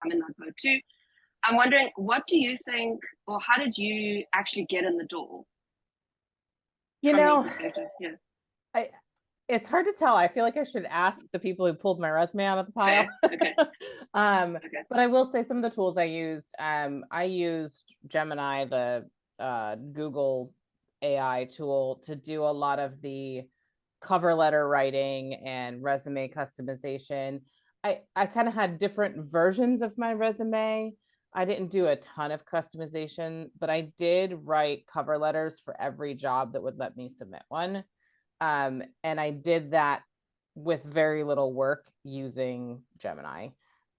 I'm in that boat too. I'm wondering, what do you think, or how did you actually get in the door You from your know, perspective? Yeah, I it's hard to tell. I feel like I should ask the people who pulled my resume out of the fair. pile. Okay, um, okay. but I will say some of the tools I used Gemini, the Google AI tool, to do a lot of the cover letter writing and resume customization. I kind of had different versions of my resume. I didn't do a ton of customization, but I did write cover letters for every job that would let me submit one. And I did that with very little work using Gemini.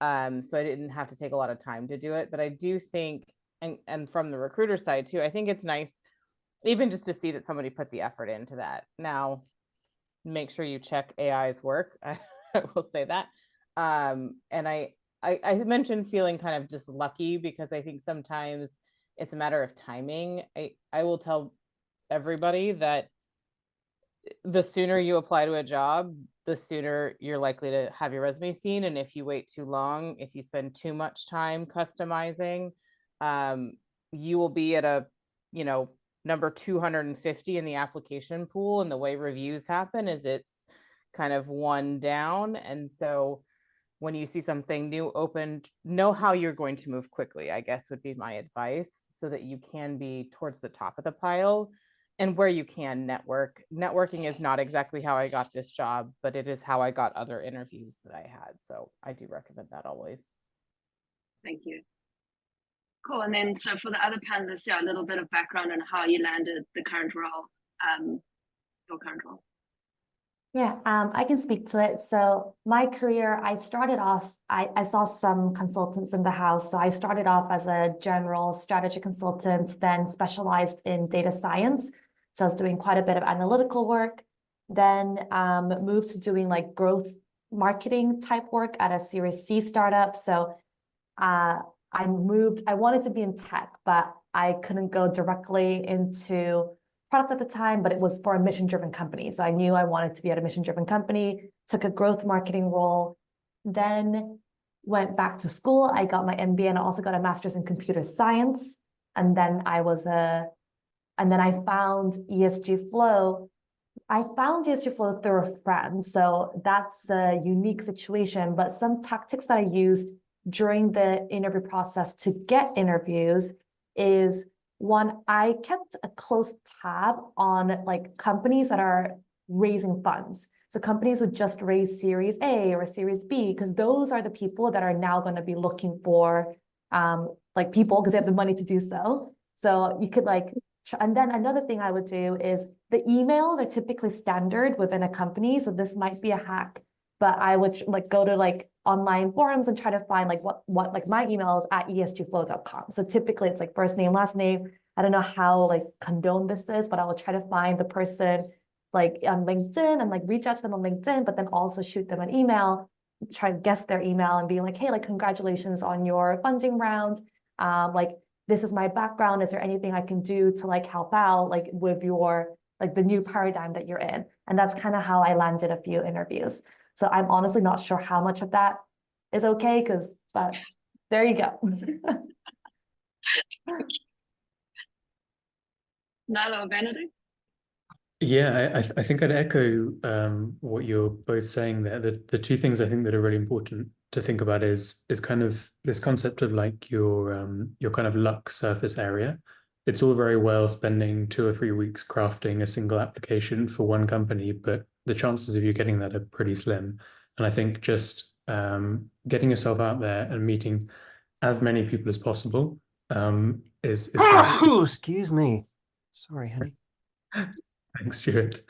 So I didn't have to take a lot of time to do it. But I do think, and from the recruiter side too, I think it's nice even just to see that somebody put the effort into that. Now, make sure you check AI's work. I will say that. And I mentioned feeling kind of just lucky because I think sometimes it's a matter of timing. I will tell everybody that the sooner you apply to a job, the sooner you're likely to have your resume seen. And if you wait too long, if you spend too much time customizing, you will be at a, you know, number 250 in the application pool. And the way reviews happen is it's kind of one down. And so when you see something new open, know how you're going to move quickly, I guess would be my advice, so that you can be towards the top of the pile. And where you can network. Networking is not exactly how I got this job, but it is how I got other interviews that I had. So I do recommend that always. Thank you. Cool. And then, so for the other panelists, yeah, a little bit of background on how you landed the current role, your current role. Yeah, I can speak to it. So my career, I started off, I saw some consultants in the house. So I started off as a general strategy consultant, then specialized in data science. So I was doing quite a bit of analytical work, then moved to doing like growth marketing type work at a Series C startup. So I wanted to be in tech, but I couldn't go directly into product at the time, but it was for a mission-driven company. So I knew I wanted to be at a mission-driven company, took a growth marketing role, then went back to school. I got my MBA and I also got a master's in computer science. And then I found ESG Flow. I found ESG Flow through a friend. So that's a unique situation, but some tactics that I used during the interview process to get interviews is, one, I kept a close tab on like companies that are raising funds. So companies would just raise Series A or Series B, because those are the people that are now going to be looking for like people because they have the money to do so. So you could like, and then another thing I would do is the emails are typically standard within a company. So this might be a hack, but I would like go to like online forums and try to find like what like my email is at esgflow.com. So typically it's like first name, last name. I don't know how like condoned this is, but I will try to find the person like on LinkedIn and like reach out to them on LinkedIn, but then also shoot them an email, try to guess their email and be like, hey, like congratulations on your funding round. Like this is my background. Is there anything I can do to like help out like with your like the new paradigm that you're in? And that's kind of how I landed a few interviews. So I'm honestly not sure how much of that is okay, but there you go. Nahla or Benedict? Yeah, I think I'd echo what you're both saying there. The two things I think that are really important to think about is kind of this concept of like your kind of luck surface area. It's all very well spending 2 or 3 weeks crafting a single application for one company, but the chances of you getting that are pretty slim. And I think just getting yourself out there and meeting as many people as possible is kind of Excuse me. Sorry, honey. Thanks, Stuart.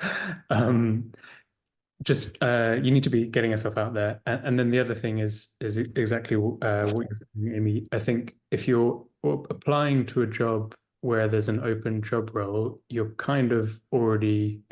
Just you need to be getting yourself out there, and then the other thing is exactly what you're saying, Amy. I think if you're applying to a job where there's an open job role, you're kind of already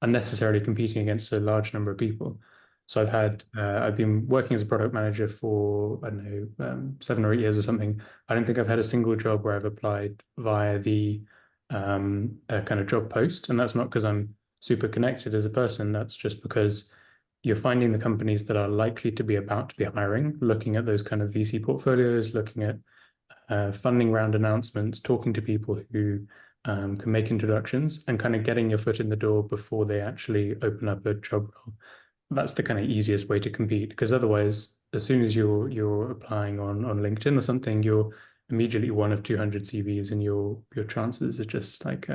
unnecessarily competing against a large number of people. So I've been working as a product manager for, I don't know, 7 or 8 years or something. I don't think I've had a single job where I've applied via the kind of job post, and that's not because I'm super connected as a person. That's just because you're finding the companies that are likely to be about to be hiring, looking at those kind of VC portfolios, looking at funding round announcements, talking to people who can make introductions, and kind of getting your foot in the door before they actually open up a job role. That's the kind of easiest way to compete, because otherwise, as soon as you're applying on LinkedIn or something, you're immediately one of 200 CVs, and your chances are just like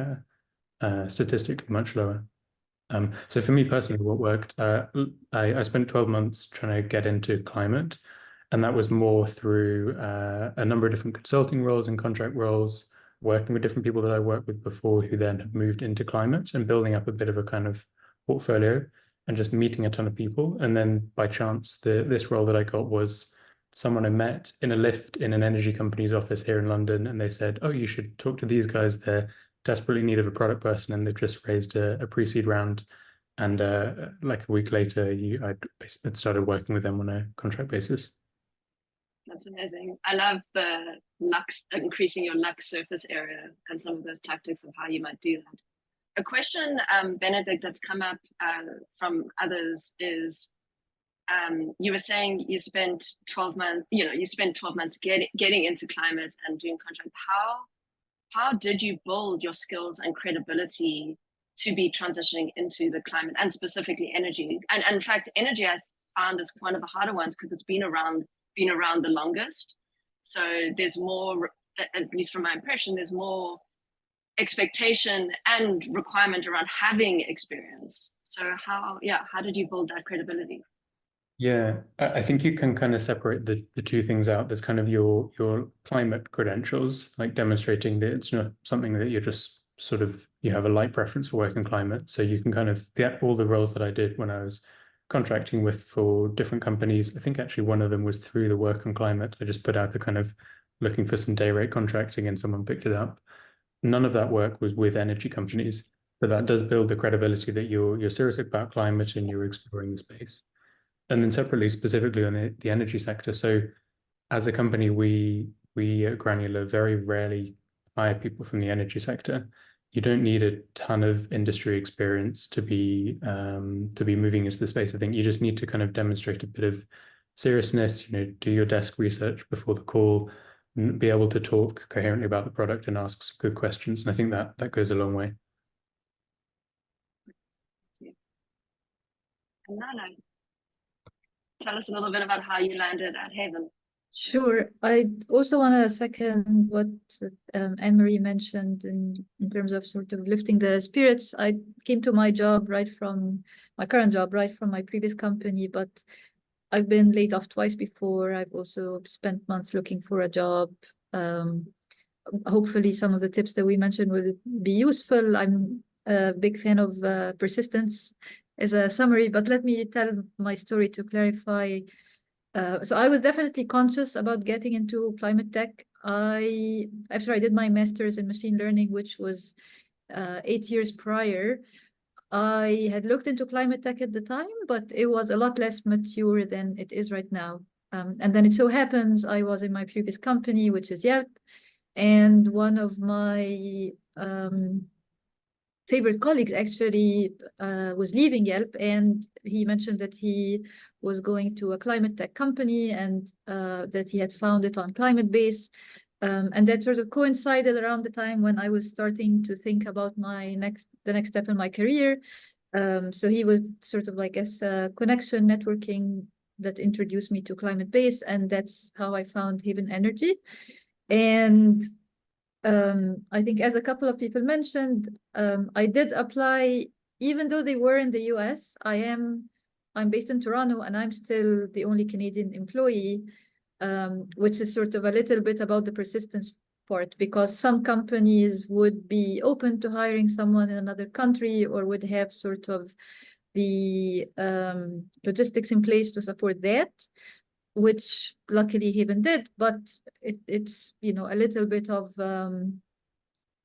statistically much lower. So for me personally, what worked, I spent 12 months trying to get into climate, and that was more through a number of different consulting roles and contract roles, working with different people that I worked with before who then have moved into climate, and building up a bit of a kind of portfolio and just meeting a ton of people. And then by chance, this role that I got was someone I met in a lift in an energy company's office here in London, and they said, "Oh, you should talk to these guys. They're desperately in need of a product person, and they've just raised a pre-seed round." And like a week later, I started working with them on a contract basis. That's amazing. I love the increasing your luck surface area and some of those tactics of how you might do that. A question, Benedict, that's come up from others is, you were saying you spent 12 months, you spent 12 months getting into climate and doing contract. How did you build your skills and credibility to be transitioning into the climate and specifically energy? And in fact, energy I found is one of the harder ones because it's been around the longest. So there's more, at least from my impression, there's more expectation and requirement around having experience. So how did you build that credibility? Yeah, I think you can kind of separate the two things out. There's kind of your climate credentials, like demonstrating that it's not something that you're just sort of, you have a light preference for working climate. So you can kind of get all the roles that I did when I was contracting with for different companies. I think actually one of them was through the work on climate. I just put out a kind of looking for some day rate contracting and someone picked it up. None of that work was with energy companies, but that does build the credibility that you're serious about climate and you're exploring the space. And then separately, specifically on the energy sector. So as a company, we at Granular very rarely hire people from the energy sector. You don't need a ton of industry experience to be moving into the space. I think you just need to kind of demonstrate a bit of seriousness, do your desk research before the call, be able to talk coherently about the product and ask some good questions. And I think that goes a long way. And Nahla, tell us a little bit about how you landed at Haven. Sure. I also want to second what Anne-Marie mentioned in terms of sort of lifting the spirits. I came to my current job right from my previous company, but I've been laid off twice before. I've also spent months looking for a job. Hopefully some of the tips that we mentioned will be useful. I'm a big fan of persistence as a summary, but let me tell my story to clarify. So I was definitely conscious about getting into climate tech. After I did my master's in machine learning, which was 8 years prior, I had looked into climate tech at the time, but it was a lot less mature than it is right now. And then it so happens I was in my previous company, which is Yelp, and one of my favorite colleagues actually was leaving Yelp, and he mentioned that he was going to a climate tech company and that he had found it on Climate-Base. And that sort of coincided around the time when I was starting to think about the next step in my career. So he was sort of like as a connection networking that introduced me to Climate-Base, and that's how I found Haven Energy. And I think as a couple of people mentioned, I did apply, even though they were in the US. I'm based in Toronto and I'm still the only Canadian employee, which is sort of a little bit about the persistence part, because some companies would be open to hiring someone in another country or would have sort of the logistics in place to support that, which luckily Haven did, but it's a little bit of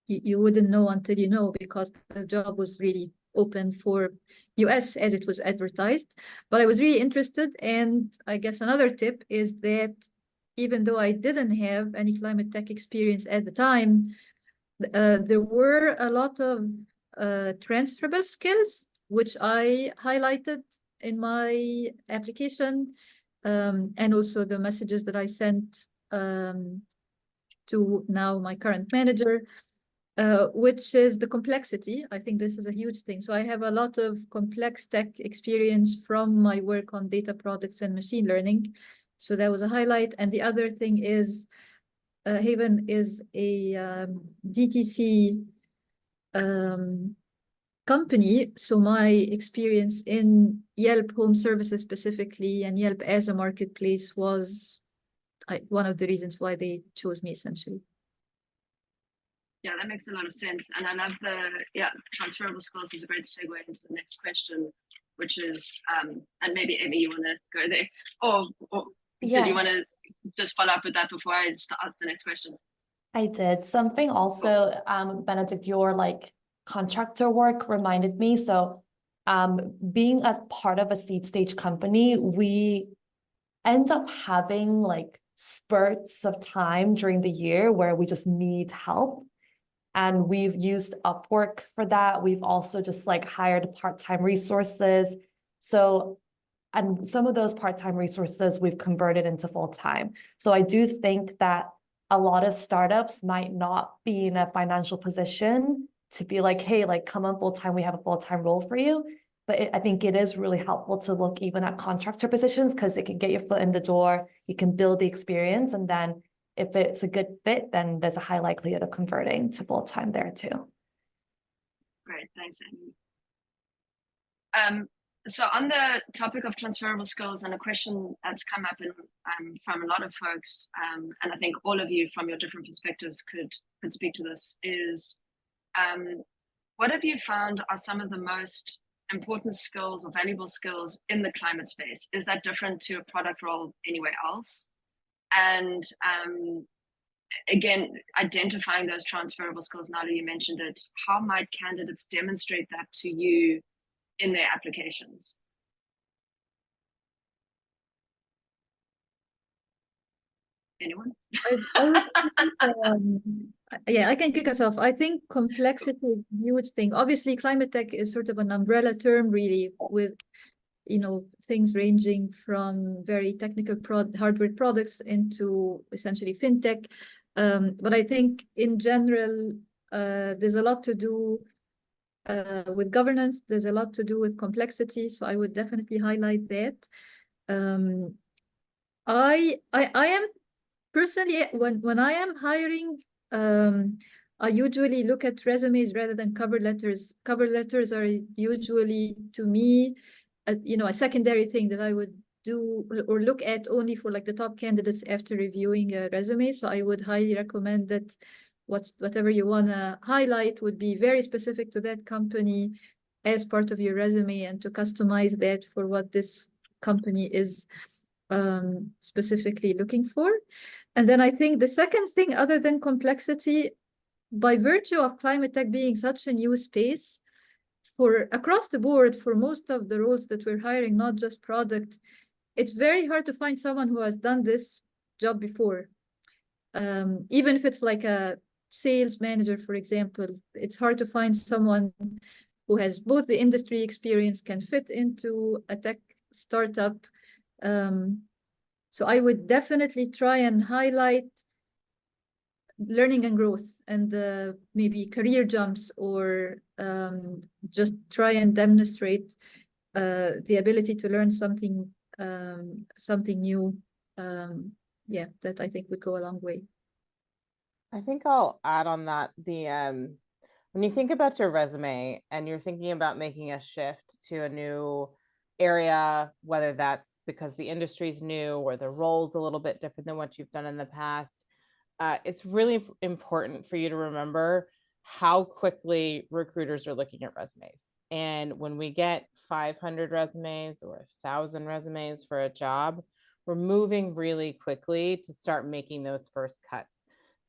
you wouldn't know until you know, because the job was really open for US as it was advertised. But I was really interested, and I guess another tip is that even though I didn't have any climate tech experience at the time, there were a lot of transferable skills which I highlighted in my application, and also the messages that I sent to now my current manager, which is the complexity. I think this is a huge thing. So I have a lot of complex tech experience from my work on data products and machine learning. So that was a highlight. And the other thing is Haven is a DTC company. So my experience in Yelp home services specifically and Yelp as a marketplace was one of the reasons why they chose me, essentially. Yeah, that makes a lot of sense. And I love transferable skills is a great segue into the next question, which is, and maybe Amy, you want to go there? Or did you want to just follow up with that before I ask the next question? I did. Something also, Benedict, your like contractor work reminded me. So being as part of a seed stage company, we end up having like spurts of time during the year where we just need help. And we've used Upwork for that. We've also just like hired part-time resources. So, and some of those part-time resources we've converted into full-time. So I do think that a lot of startups might not be in a financial position to be like, hey, like come on full-time, we have a full-time role for you. But I think it is really helpful to look even at contractor positions because it can get your foot in the door, you can build the experience, and then if it's a good fit, then there's a high likelihood of converting to full-time there too. Great, thanks, Amy. So on the topic of transferable skills, and a question that's come up from a lot of folks, and I think all of you from your different perspectives could speak to this, is what have you found are some of the most important skills or valuable skills in the climate space? Is that different to a product role anywhere else? And again, identifying those transferable skills, Nahla, you mentioned it, how might candidates demonstrate that to you in their applications? Anyone? Yeah, I can kick us off. I think complexity is a huge thing. Obviously, climate tech is sort of an umbrella term, really, with things ranging from very technical hardware products into essentially fintech. But I think in general, there's a lot to do with governance. There's a lot to do with complexity. So I would definitely highlight that. I am personally, when I am hiring, I usually look at resumes rather than cover letters. Cover letters are usually, to me, a secondary thing that I would do or look at only for like the top candidates after reviewing a resume. So I would highly recommend that whatever you want to highlight would be very specific to that company as part of your resume, and to customize that for what this company is specifically looking for. And then I think the second thing, other than complexity, by virtue of climate tech being such a new space, for across the board, for most of the roles that we're hiring, not just product, it's very hard to find someone who has done this job before. Even if it's like a sales manager, for example, it's hard to find someone who has both the industry experience, can fit into a tech startup. So I would definitely try and highlight learning and growth, and maybe career jumps, or just try and demonstrate the ability to learn something new. Yeah, that I think would go a long way. I think I'll add on that when you think about your resume and you're thinking about making a shift to a new area, whether that's because the industry is new or the role's a little bit different than what you've done in the past, it's really important for you to remember how quickly recruiters are looking at resumes. And when we get 500 resumes or 1,000 resumes for a job, we're moving really quickly to start making those first cuts.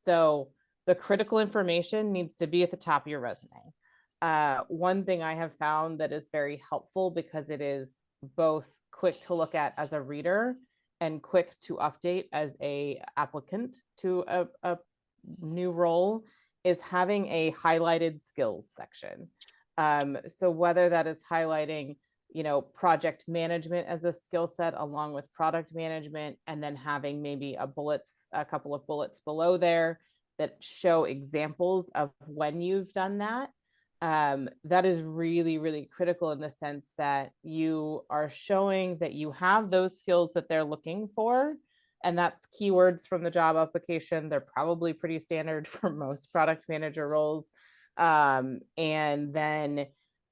So the critical information needs to be at the top of your resume. One thing I have found that is very helpful, because it is both quick to look at as a reader and quick to update as a applicant to a new role, is having a highlighted skills section. So whether that is highlighting, project management as a skill set along with product management, and then having maybe a couple of bullets below there that show examples of when you've done that. That is really, really critical in the sense that you are showing that you have those skills that they're looking for. And that's keywords from the job application. They're probably pretty standard for most product manager roles. And then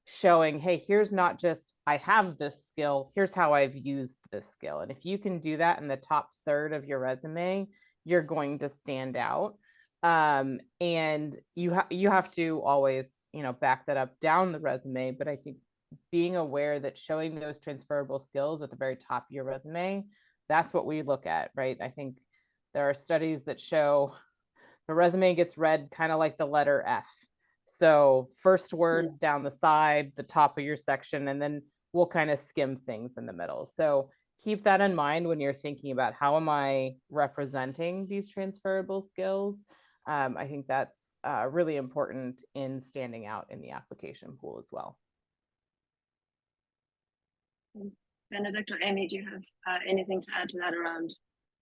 showing, hey, here's not just I have this skill, here's how I've used this skill. And if you can do that in the top third of your resume, you're going to stand out. And you have to always, back that up down the resume. But I think being aware that showing those transferable skills at the very top of your resume, that's what we look at, right? I think there are studies that show the resume gets read kind of like the letter F. So first words down the side, the top of your section, and then we'll kind of skim things in the middle. So keep that in mind when you're thinking about how am I representing these transferable skills. I think that's really important in standing out in the application pool as well. Benedict or Amy, do you have anything to add to that around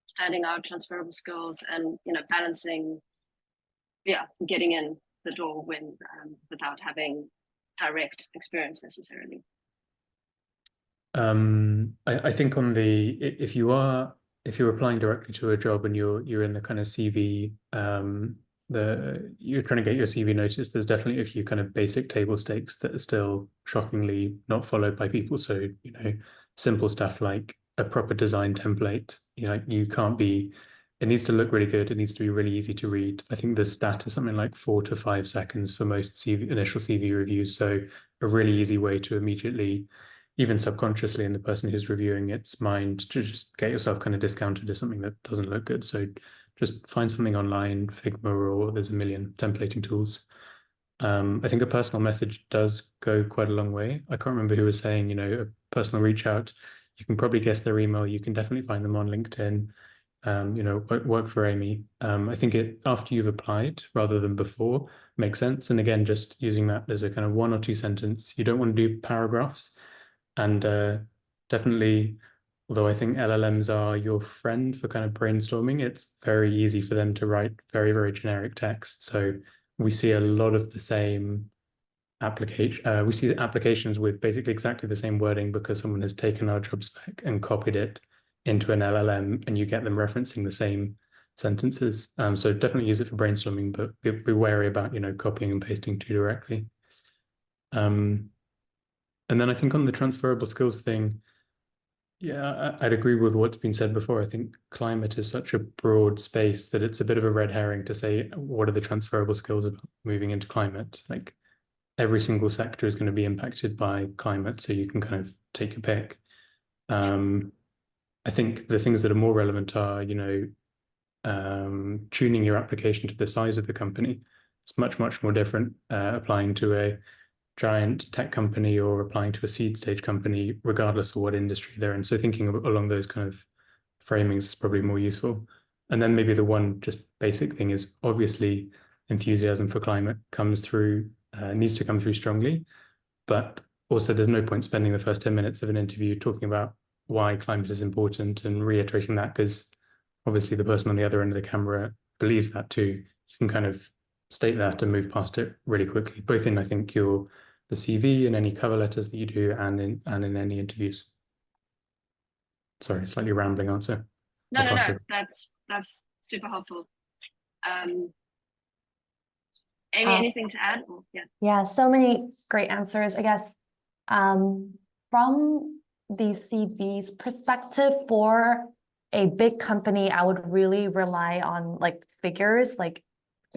standing out, transferable skills, and balancing, getting in the door when without having direct experience necessarily? I think on if you're applying directly to a job and you're in the kind of CV, you're trying to get your CV noticed, there's definitely a few kind of basic table stakes that are still shockingly not followed by people. So, simple stuff like a proper design template, it needs to look really good. It needs to be really easy to read. I think the stat is something like 4 to 5 seconds for most initial CV reviews. So a really easy way to immediately, even subconsciously in the person who's reviewing its mind, to just get yourself kind of discounted as something that doesn't look good. So just find something online, Figma, or there's a million templating tools. I think a personal message does go quite a long way. I can't remember who was saying, a personal reach out, you can probably guess their email. You can definitely find them on LinkedIn. Work for Amy. I think after you've applied rather than before makes sense. And again, just using that as a kind of 1 or 2 sentence. You don't want to do paragraphs. And definitely, although I think LLMs are your friend for kind of brainstorming, it's very easy for them to write very, very generic text. So we see a lot of the same application. We see applications with basically exactly the same wording because someone has taken our job spec and copied it into an LLM, and you get them referencing the same sentences. So definitely use it for brainstorming, but be wary about copying and pasting too directly. And then I think on the transferable skills thing, I'd agree with what's been said before. I think climate is such a broad space that it's a bit of a red herring to say what are the transferable skills about moving into climate. Like every single sector is going to be impacted by climate, so you can kind of take a pick. I think the things that are more relevant are, tuning your application to the size of the company. It's much, much more different applying to a giant tech company or applying to a seed stage company, regardless of what industry they're in. So thinking along those kind of framings is probably more useful. And then maybe the one just basic thing is obviously enthusiasm for climate needs to come through strongly, but also there's no point spending the first 10 minutes of an interview talking about why climate is important and reiterating that, because obviously the person on the other end of the camera believes that too. You can kind of state that and move past it really quickly, both in, I think, the CV and any cover letters that you do and in any interviews. Sorry, slightly rambling answer. No, that's super helpful. Amy, anything to add? Yeah, so many great answers, I guess. From the CV's perspective, for a big company, I would really rely on figures,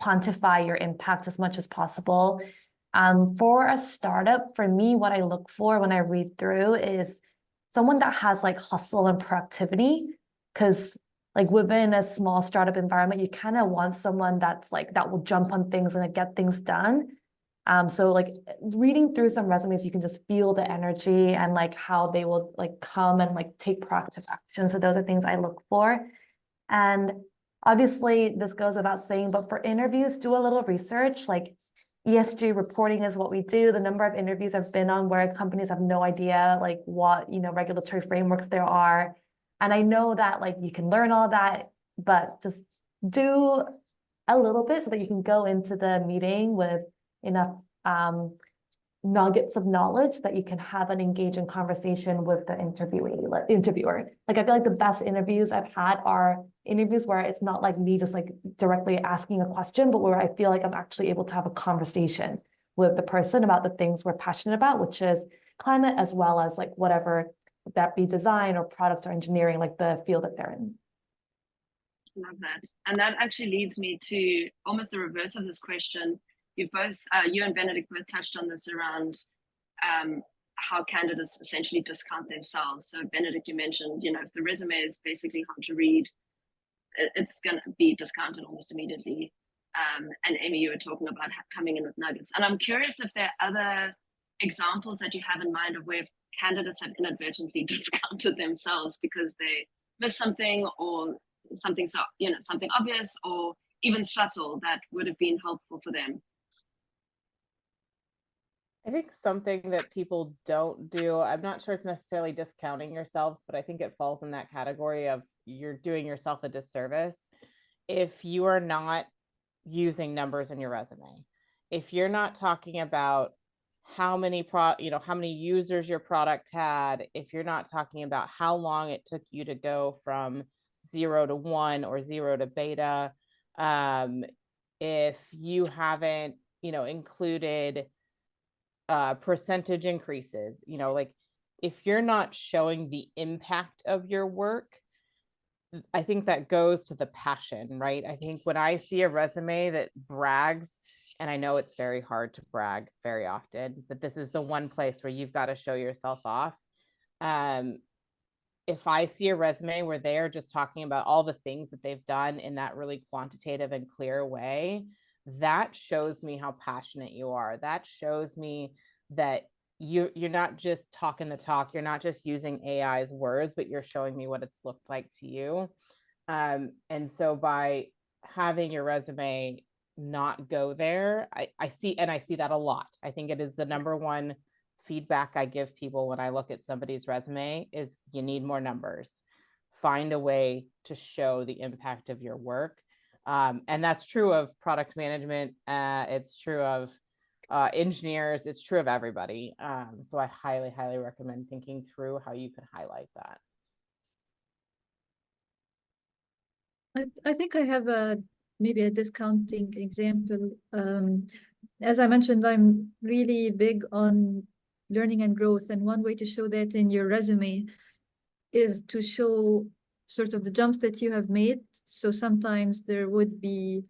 quantify your impact as much as possible. For a startup, for me, what I look for when I read through is someone that has hustle and productivity, because within a small startup environment, you kind of want someone that's that will jump on things and get things done. So reading through some resumes, you can just feel the energy and how they will come and take proactive action. So those are things I look for. And obviously this goes without saying, but for interviews, do a little research. ESG reporting is what we do. The number of interviews I've been on where companies have no idea like what, regulatory frameworks there are. And I know that like you can learn all that, but just do a little bit so that you can go into the meeting with enough nuggets of knowledge that you can have an engaging conversation with the interviewer. Like I feel like the best interviews I've had are interviews where it's not like me just like directly asking a question, but where I feel like I'm actually able to have a conversation with the person about the things we're passionate about, which is climate, as well as like whatever that be design or product or engineering, like the field that they're in. Love that. And that actually leads me to almost the reverse of this question. You've both, you and Benedict both touched on this around how candidates essentially discount themselves. So Benedict, you mentioned, if the resume is basically hard to read, it's going to be discounted almost immediately. And Amy, you were talking about coming in with nuggets. And I'm curious if there are other examples that you have in mind of where candidates have inadvertently discounted themselves because they missed something or something, so something obvious or even subtle that would have been helpful for them. I think something that people don't do, I'm not sure it's necessarily discounting yourselves, but I think it falls in that category of you're doing yourself a disservice if you are not using numbers in your resume. If you're not talking about how many how many users your product had, if you're not talking about how long it took you to go from 0 to 1 or 0 to beta, if you haven't included percentage increases, like if you're not showing the impact of your work, I think that goes to the passion, right? I think when I see a resume that brags, and I know it's very hard to brag very often, but this is the one place where you've got to show yourself off. If I see a resume where they are just talking about all the things that they've done in that really quantitative and clear way, that shows me how passionate you are. That shows me that you're not just talking the talk. You're not just using AI's words, but you're showing me what it's looked like to you. And so by having your resume not go there, I see that a lot. I think it is the number one feedback I give people when I look at somebody's resume is you need more numbers. Find a way to show the impact of your work. And that's true of product management. It's true of engineers. It's true of everybody. So I highly, highly recommend thinking through how you can highlight that. I think I have maybe a discounting example. As I mentioned, I'm really big on learning and growth. And one way to show that in your resume is to show sort of the jumps that you have made. So sometimes there would be,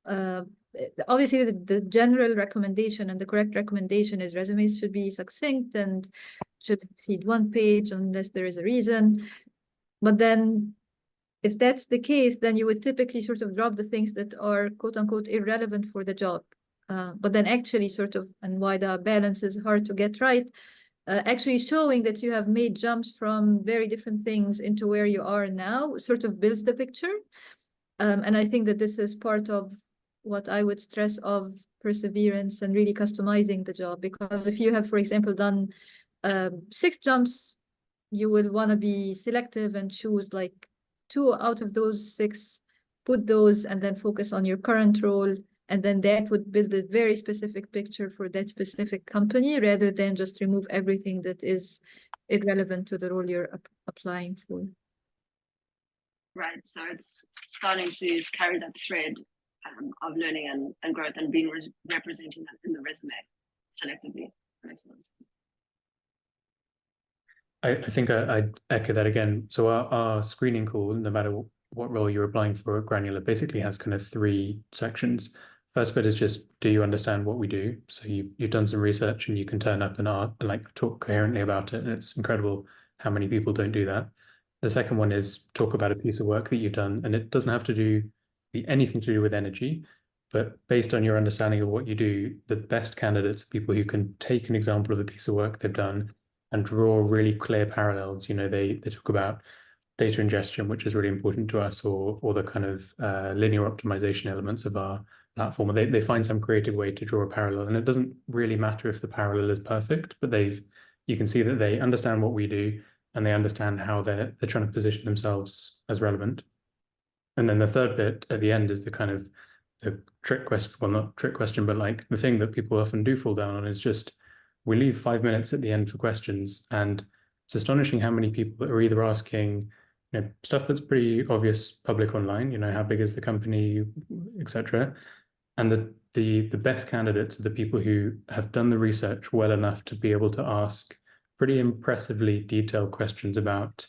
obviously the general recommendation and the correct recommendation is resumes should be succinct and should exceed 1 page unless there is a reason. But then if that's the case, then you would typically sort of drop the things that are quote unquote irrelevant for the job. But then actually sort of, and why the balance is hard to get right, actually showing that you have made jumps from very different things into where you are now sort of builds the picture. And I think that this is part of what I would stress of perseverance and really customizing the job. Because if you have, for example, done 6 jumps, you will want to be selective and choose like 2 out of those 6, put those and then focus on your current role. And then that would build a very specific picture for that specific company rather than just remove everything that is irrelevant to the role you're applying for. Right. So it's starting to carry that thread of learning and growth and being representing that in the resume selectively. That makes sense. I think I'd echo that again. So our screening call, no matter what role you're applying for at Granular, basically has kind of 3 sections. First bit is just, do you understand what we do? So you've done some research and you can turn up and like talk coherently about it. And it's incredible how many people don't do that. The second one is talk about a piece of work that you've done. And it doesn't have to be anything to do with energy, but based on your understanding of what you do, the best candidates are people who can take an example of a piece of work they've done and draw really clear parallels. They talk about data ingestion, which is really important to us, or the kind of linear optimization elements of our platform, or they find some creative way to draw a parallel. And it doesn't really matter if the parallel is perfect, but you can see that they understand what we do and they understand how they're trying to position themselves as relevant. And then the third bit at the end is the kind of the trick question, well, not trick question, but like the thing that people often do fall down on is just, we leave 5 minutes at the end for questions, and it's astonishing how many people are either asking, stuff that's pretty obvious public online, how big is the company, etc. And the best candidates are the people who have done the research well enough to be able to ask pretty impressively detailed questions about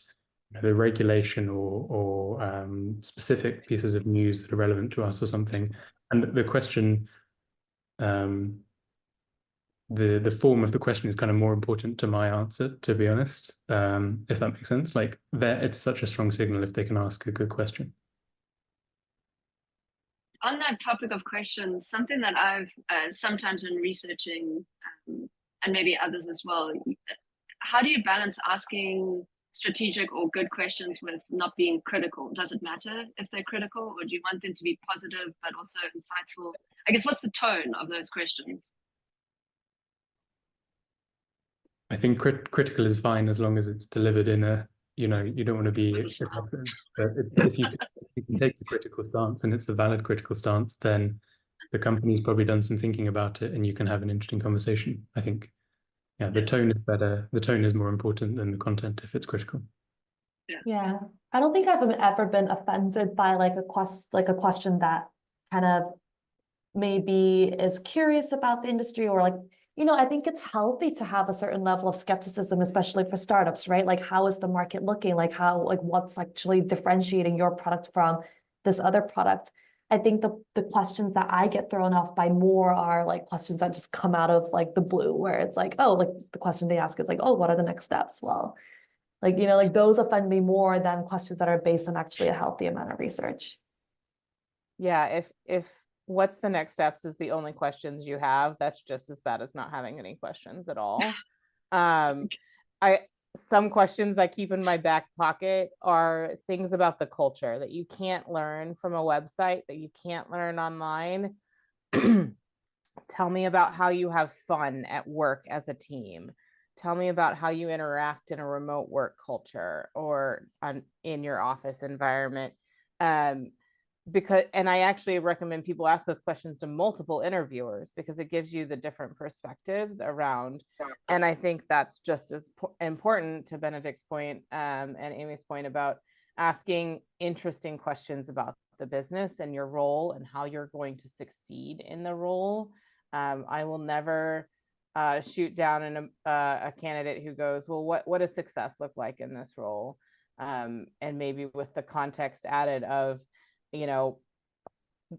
the regulation or specific pieces of news that are relevant to us or something. And the question, the form of the question is kind of more important to my answer, to be honest, if that makes sense. Like it's such a strong signal if they can ask a good question. On that topic of questions, something that I've sometimes been researching, and maybe others as well, how do you balance asking strategic or good questions with not being critical? Does it matter if they're critical, or do you want them to be positive but also insightful? I guess, what's the tone of those questions? I think critical is fine as long as it's delivered in a, you don't want to be aggressive. But if you can take the critical stance and it's a valid critical stance, then the company's probably done some thinking about it and you can have an interesting conversation. I think, yeah, the tone is better. The tone is more important than the content if it's critical. Yeah, I don't think I've ever been offended by like a question that kind of maybe is curious about the industry, or like, I think it's healthy to have a certain level of skepticism, especially for startups, right? Like, how is the market looking? Like what's actually differentiating your product from this other product? I think the questions that I get thrown off by more are like questions that just come out of like the blue, where it's like, oh, like the question they ask is like, oh, what are the next steps? Well, like, like those offend me more than questions that are based on actually a healthy amount of research. Yeah, if what's the next steps is the only questions you have, that's just as bad as not having any questions at all. Some questions I keep in my back pocket are things about the culture that you can't learn from a website, that you can't learn online. Tell me about how you have fun at work as a team. Tell me about how you interact in a remote work culture or in your office environment. And I actually recommend people ask those questions to multiple interviewers because it gives you the different perspectives around. And I think that's just as important, to Benedict's point and Amy's point about asking interesting questions about the business and your role and how you're going to succeed in the role. I will never shoot down a candidate who goes, well, what does success look like in this role? And maybe with the context added of,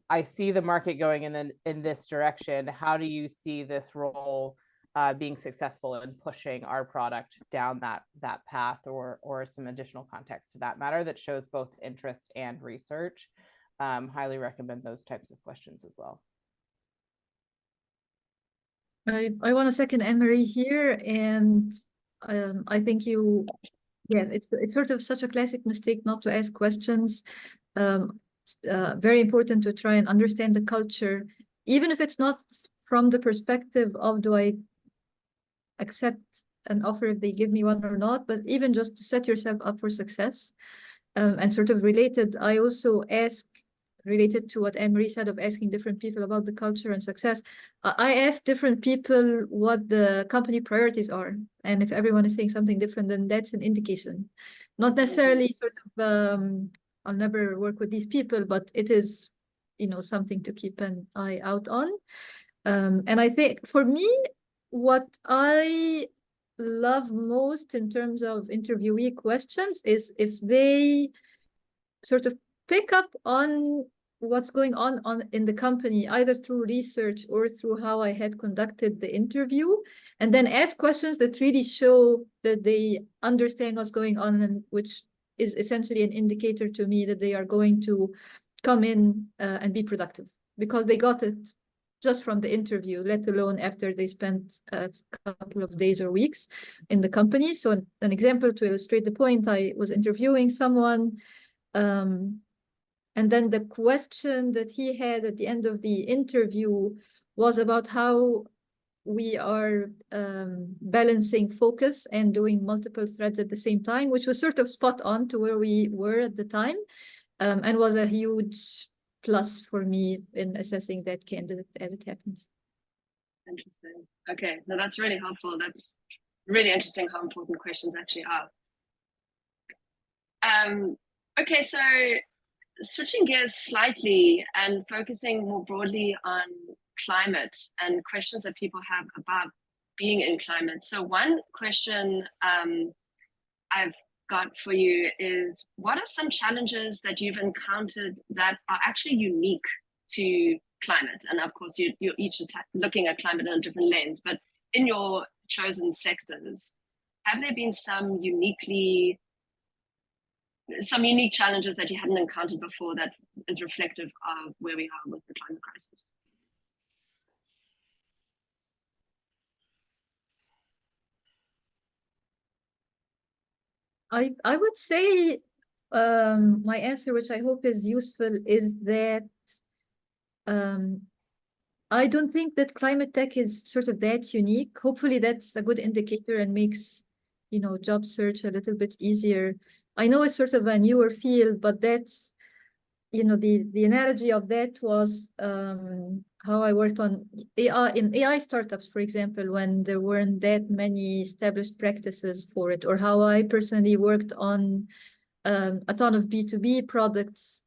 I see the market going in this direction. How do you see this role being successful in pushing our product down that path, or some additional context to that matter that shows both interest and research? Highly recommend those types of questions as well. I want to second Emery here, and I think it's sort of such a classic mistake not to ask questions. Very important to try and understand the culture, even if it's not from the perspective of do I accept an offer if they give me one or not, but even just to set yourself up for success. And sort of related, I also ask, related to what Emery said of asking different people about the culture and success, I ask different people what the company priorities are. And if everyone is saying something different, then that's an indication. Not necessarily sort of, I'll never work with these people, but it is, something to keep an eye out on. And I think for me, what I love most in terms of interviewee questions is if they sort of pick up on what's going on in the company, either through research or through how I had conducted the interview, and then ask questions that really show that they understand what's going on, and which is essentially an indicator to me that they are going to come in and be productive, because they got it just from the interview, let alone after they spent a couple of days or weeks in the company. So an example to illustrate the point, I was interviewing someone And then the question that he had at the end of the interview was about how we are balancing focus and doing multiple threads at the same time, which was sort of spot on to where we were at the time, and was a huge plus for me in assessing that candidate as it happens. Interesting. Okay, no, that's really helpful. That's really interesting how important questions actually are. Okay, so switching gears slightly and focusing more broadly on climate and questions that people have about being in climate. So one question I've got for you is, what are some challenges that you've encountered that are actually unique to climate? And of course, you're each looking at climate in a different lens, but in your chosen sectors, have there been some unique challenges that you hadn't encountered before that is reflective of where we are with the climate crisis? I would say my answer, which I hope is useful, is that I don't think that climate tech is sort of that unique. Hopefully that's a good indicator and makes, you know, job search a little bit easier. I know it's sort of a newer field, but that's, you know, the analogy of that was how I worked on AI in AI startups, for example, when there weren't that many established practices for it, or how I personally worked on a ton of B2B products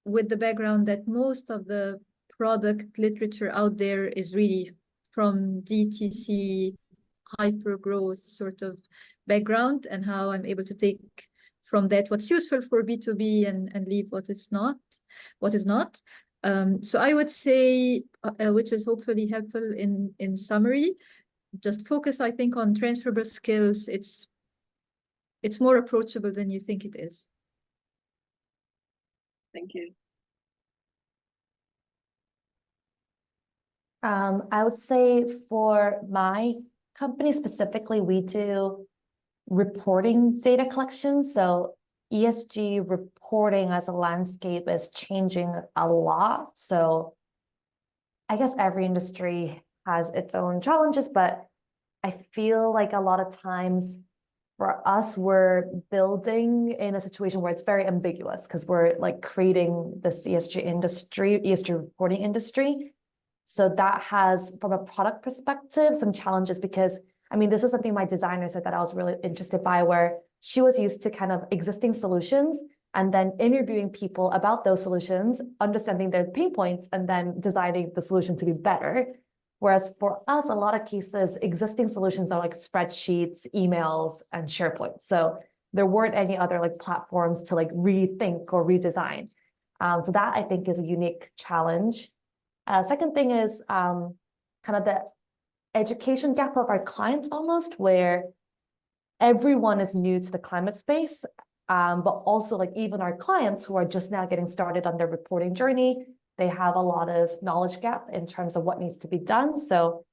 with the background that most of the product literature out there is really from DTC hyper growth sort of background, and how I'm able to take from that what's useful for B2B and leave what is not. So I would say, which is hopefully helpful in summary, just focus, I think, on transferable skills. It's more approachable than you think it is. Thank you. I would say for my company specifically, we do reporting data collection. So ESG reporting as a landscape is changing a lot. So I guess every industry has its own challenges, but I feel like a lot of times for us, we're building in a situation where it's very ambiguous because we're like creating this ESG reporting industry. So that has, from a product perspective, some challenges because, I mean, this is something my designer said that I was really interested by, where she was used to kind of existing solutions and then interviewing people about those solutions, understanding their pain points, and then designing the solution to be better. Whereas for us, a lot of cases, existing solutions are like spreadsheets, emails, and SharePoint. So there weren't any other like platforms to like rethink or redesign. So that I think is a unique challenge. Second thing is kind of the education gap of our clients almost, where everyone is new to the climate space, but also like even our clients who are just now getting started on their reporting journey, they have a lot of knowledge gap in terms of what needs to be done. So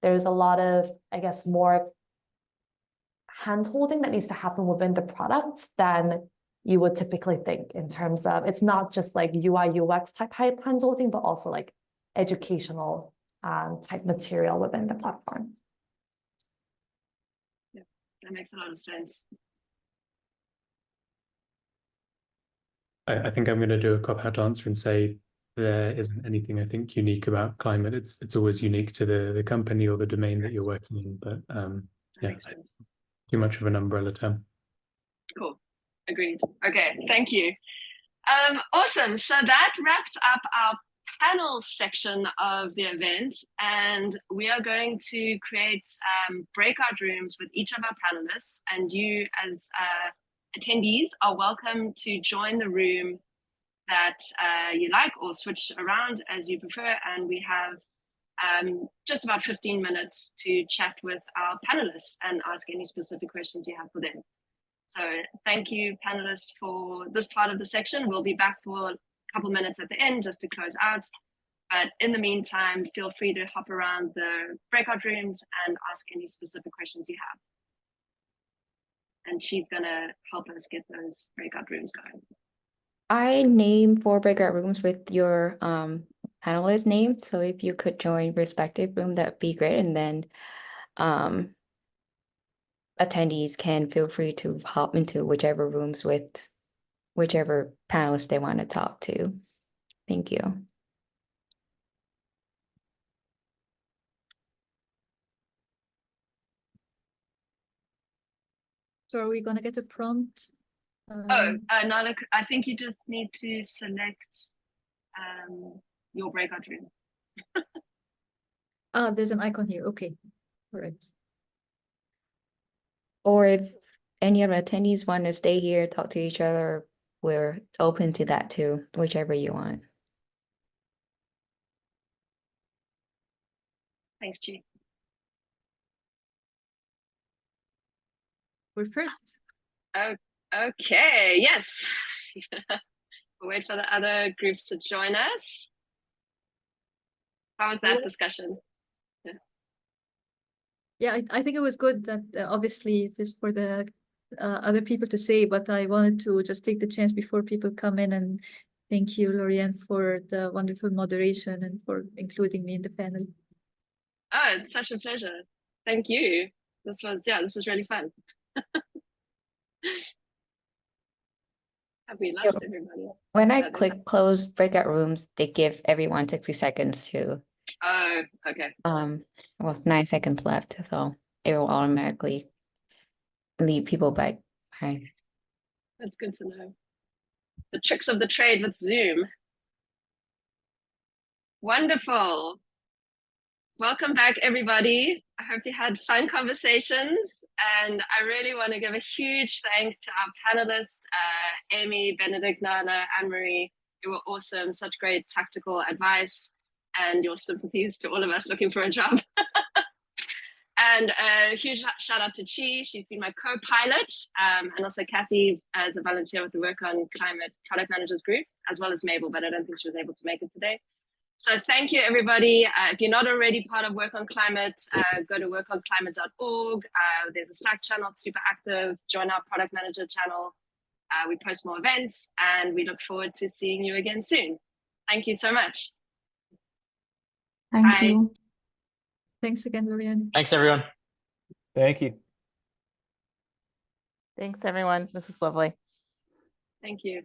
there's a lot of, I guess, more hand-holding that needs to happen within the product than you would typically think in terms of, it's not just like UI, UX type hand-holding, but also like educational type material within the platform. Yeah, that makes a lot of sense. I think I'm going to do a cop-out answer and say there isn't anything I think unique about climate. It's always unique to the company or the domain that you're working in. But yeah, too much of an umbrella term. Cool. Agreed. Okay, thank you. Awesome. So that wraps up our panel section of the event, and we are going to create breakout rooms with each of our panelists, and you as attendees are welcome to join the room that you like, or switch around as you prefer. And we have just about 15 minutes to chat with our panelists and ask any specific questions you have for them. So thank you, panelists, for this part of the section. We'll be back for a couple minutes at the end just to close out. But in the meantime, feel free to hop around the breakout rooms and ask any specific questions you have. And she's going to help us get those breakout rooms going. I named 4 breakout rooms with your panelist name. So if you could join respective room, that'd be great. And then attendees can feel free to hop into whichever rooms with whichever panelist they want to talk to. Thank you. So are we gonna get a prompt? Nahla, I think you just need to select your breakout room. There's an icon here. Okay, all right. Or if any of the attendees want to stay here, talk to each other, we're open to that too, whichever you want. Thanks, Chi. We're first. Oh, okay, yes. We'll wait for the other groups to join us. How was that discussion? Yeah, I think it was good that obviously it is for the other people to say, but I wanted to just take the chance before people come in and thank you, Lorianne, for the wonderful moderation and for including me in the panel. Oh, it's such a pleasure. Thank you. This was really fun. Have we lost everybody? When I click close breakout rooms, they give everyone 60 seconds to. Oh, okay. Well, 9 seconds left, so it will automatically lead people back. Right. That's good to know. The tricks of the trade with Zoom. Wonderful. Welcome back, everybody. I hope you had fun conversations, and I really want to give a huge thank to our panelists, Amy, Benedict, Nahla, Anne-Marie. You were awesome, such great tactical advice, and your sympathies to all of us looking for a job. And a huge shout out to Chi. She's been my co-pilot, and also Kathy as a volunteer with the Work on Climate Product Managers Group, as well as Mabel, but I don't think she was able to make it today. So thank you, everybody. If you're not already part of Work on Climate, go to workonclimate.org. There's a Slack channel, it's super active. Join our product manager channel. We post more events, and we look forward to seeing you again soon. Thank you so much. Thank you. Thanks again, Lorianne. Thanks, everyone. Thank you. Thanks, everyone. This is lovely. Thank you.